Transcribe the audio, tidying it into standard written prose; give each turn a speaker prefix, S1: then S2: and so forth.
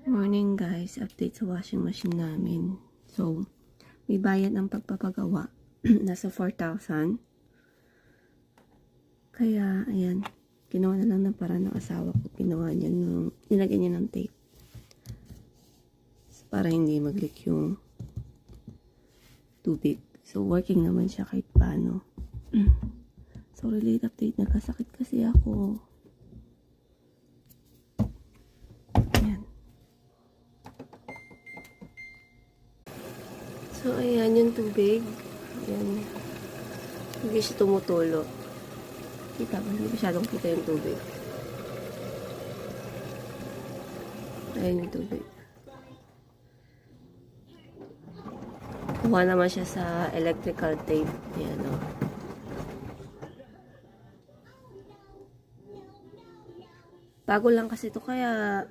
S1: Morning guys, update sa washing machine namin. So, may bayad ng pagpapagawa. Nasa 4,000. Kaya, ayan. Ginawa na lang ng paraan ng asawa ko. Ginawa niya nilagyan niya ng tape. Para hindi mag-leak yung tubig. So, working naman siya kahit paano. So, relate update. Nagkasakit kasi ako. So, ayan yung tubig. Ayan. Hindi siya tumutulo. Kita ba? Hindi masyadong kita yung tubig. Ayan yung tubig. Kuha naman siya sa electrical tape. Ayan o. Bago lang kasi ito kaya